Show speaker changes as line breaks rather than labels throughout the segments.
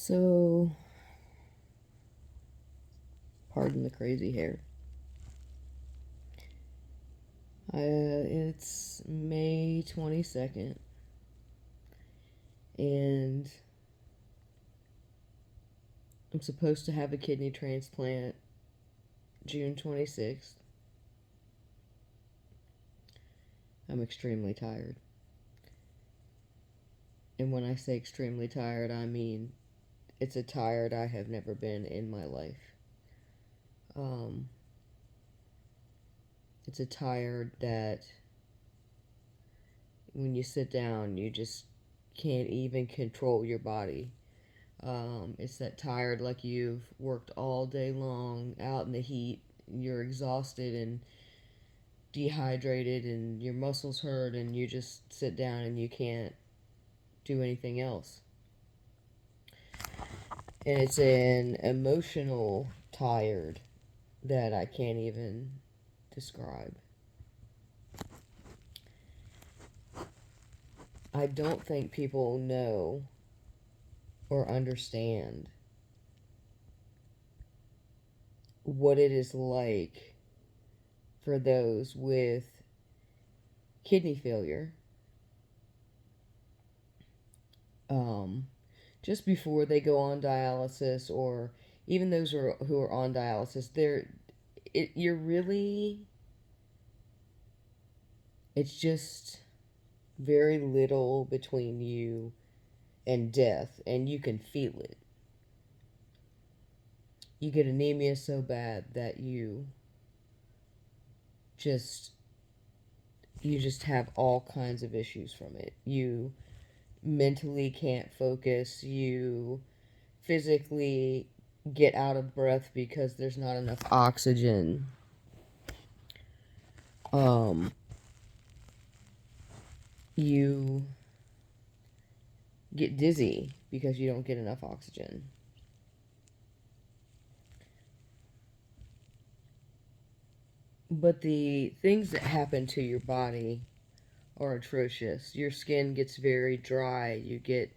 So, pardon the crazy hair. It's May 22nd, and I'm supposed to have a kidney transplant June 26th. I'm extremely tired. And when I say extremely tired, I mean it's a tired I have never been in my life. Um, it's a tired that when you sit down, you just can't even control your body. It's that tired, like you've worked all day long out in the heat, you're exhausted and dehydrated, and your muscles hurt, and you just sit down and you can't do anything else. And it's an emotional tired that I can't even describe. I don't think people know or understand what it is like for those with kidney failure, um, just before they go on dialysis, or even those who are on dialysis. You're really, it's just very little between you and death, and you can feel it. You get anemia so bad that just you just have all kinds of issues from it. You mentally can't focus. You physically get out of breath because there's not enough oxygen. Um, you get dizzy because you don't get enough oxygen. But the things that happen to your body are atrocious. Your skin gets very dry. You get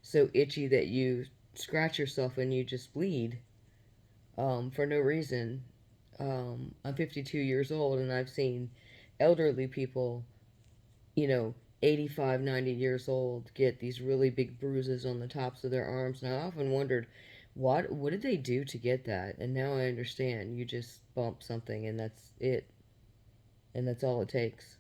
so itchy that you scratch yourself and you just bleed for no reason. I'm 52 years old, and I've seen elderly people, you know, 85, 90 years old, get these really big bruises on the tops of their arms. And I often wondered, what did they do to get that? And now I understand. You just bump something, and that's it. And that's all it takes.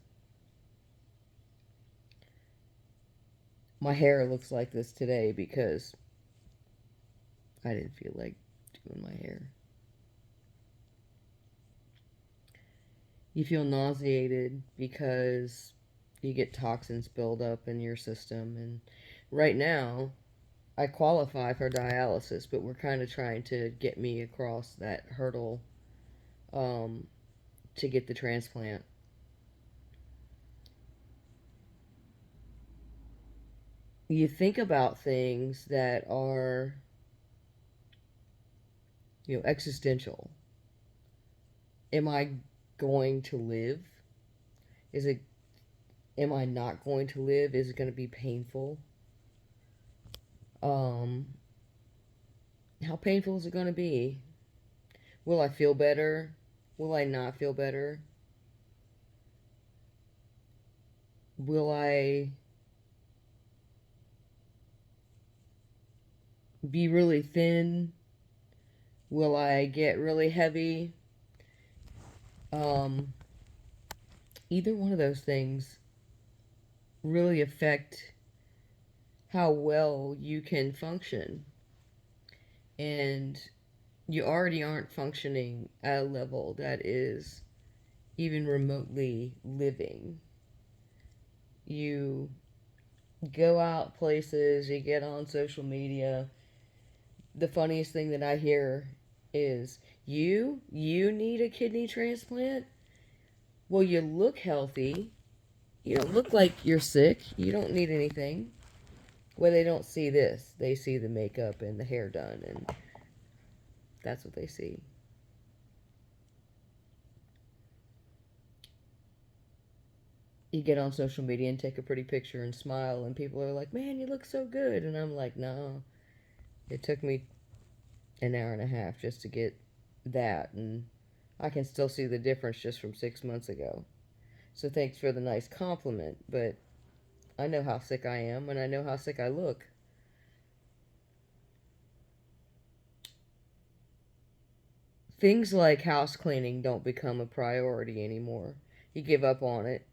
My hair looks like this today because I didn't feel like doing my hair. You feel nauseated because you get toxins build up in your system. And right now, I qualify for dialysis, but we're kind of trying to get me across that hurdle um, to get the transplant. You think about things that are, existential. Am I going to live? Is it? Am I not going to live? Is it going to be painful? Um, how painful is it going to be? Will I feel better? Will I not feel better? Will I be really thin? Will I get really heavy? Um, Either one of those things really affect how well you can function. And you already aren't functioning at a level that is even remotely living. You go out places, you get on social media. The funniest thing that I hear is, you need a kidney transplant? Well, you look healthy. You don't look like you're sick. You don't need anything. Well, they don't see this. They see the makeup and the hair done, and that's what they see. You get on social media and take a pretty picture and smile, and people are like, man, you look so good. And I'm like, no, It took me an hour and a half just to get that, and I can still see the difference just from 6 months ago. So thanks for the nice compliment, but I know how sick I am, and I know how sick I look. Things like house cleaning don't become a priority anymore. You give up on it.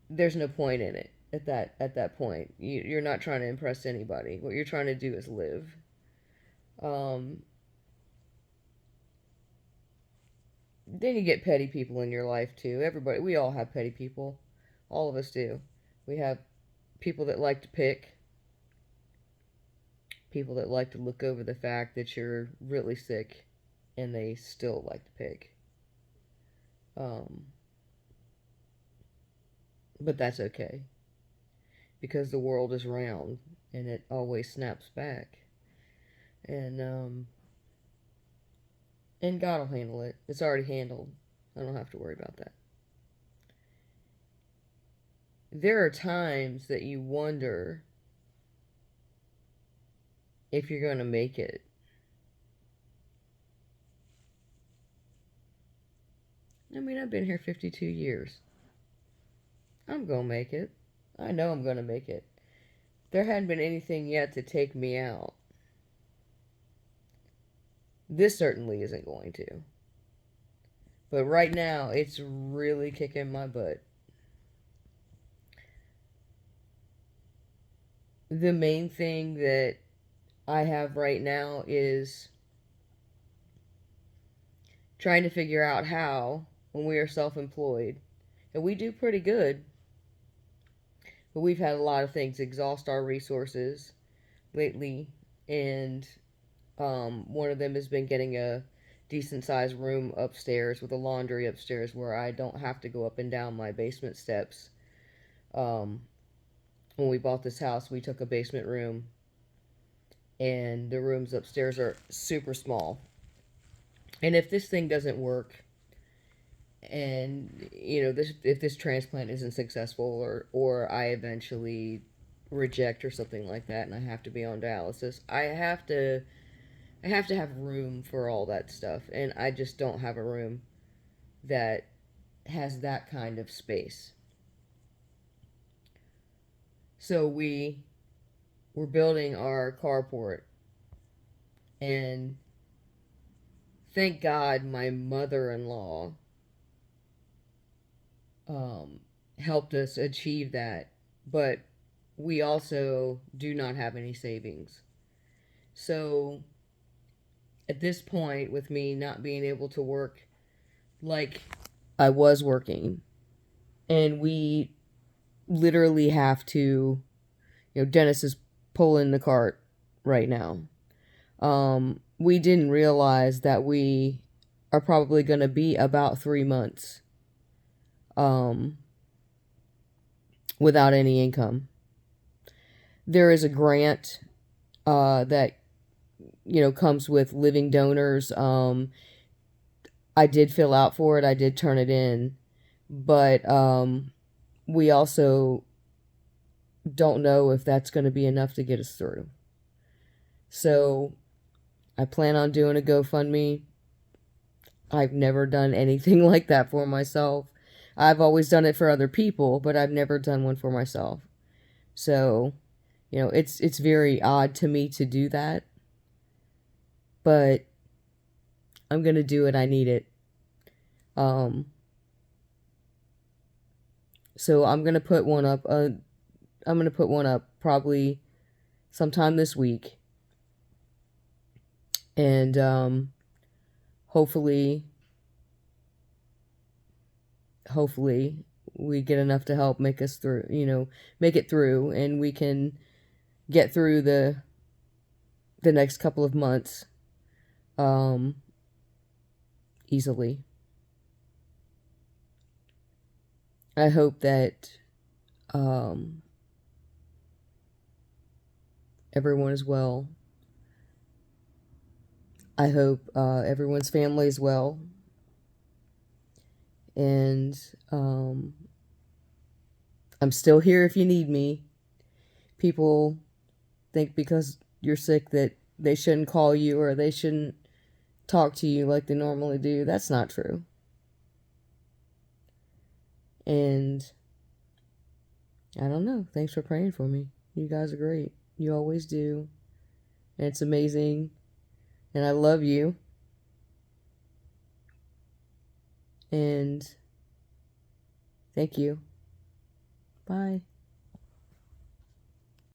There's no point in it at that point. You're not trying to impress anybody. What you're trying to do is live. Um, then you get petty people in your life too. Everybody, we all have petty people. All of us do. We have people that like to pick, people that like to look over the fact that you're really sick and they still like to pick. Um, but that's okay because the world is round and it always snaps back. And and God will handle it. It's already handled. I don't have to worry about that. There are times that you wonder if you're going to make it. I mean, I've been here 52 years. I'm going to make it. I know I'm going to make it. There hadn't been anything yet to take me out. This certainly isn't going to. But right now, it's really kicking my butt. The main thing that I have right now is trying to figure out how, when we are self employed, and we do pretty good, but we've had a lot of things exhaust our resources lately, and one of them has been getting a decent sized room upstairs with a laundry upstairs where I don't have to go up and down my basement steps. Um, when we bought this house, we took a basement room, and the rooms upstairs are super small. And if this thing doesn't work, and this, if this transplant isn't successful, or I eventually reject or something like that, and I have to be on dialysis, I have to have room for all that stuff, and I just don't have a room that has that kind of space. So we're building our carport, and thank God my mother-in-law helped us achieve that, but we also do not have any savings. So at this point, with me not being able to work like I was working, and we literally have to, Dennis is pulling the cart right now. We didn't realize that we are probably going to be about 3 months um, without any income. There is a grant that comes with living donors. I did fill out for it. I did turn it in, but we also don't know if that's going to be enough to get us through. So I plan on doing a GoFundMe. I've never done anything like that for myself. I've always done it for other people, but I've never done one for myself. So, it's very odd to me to do that. But I'm going to do it. I need it. So I'm going to put one up. I'm going to put one up probably sometime this week. And hopefully we get enough to help make us through, make it through, and we can get through the next couple of months easily. I hope that everyone is well. I hope everyone's family is well. And I'm still here if you need me. People think because you're sick that they shouldn't call you or they shouldn't talk to you like they normally do. That's not true. And I don't know. Thanks for praying for me. You guys are great. You always do. And it's amazing. And I love you. And thank you. Bye.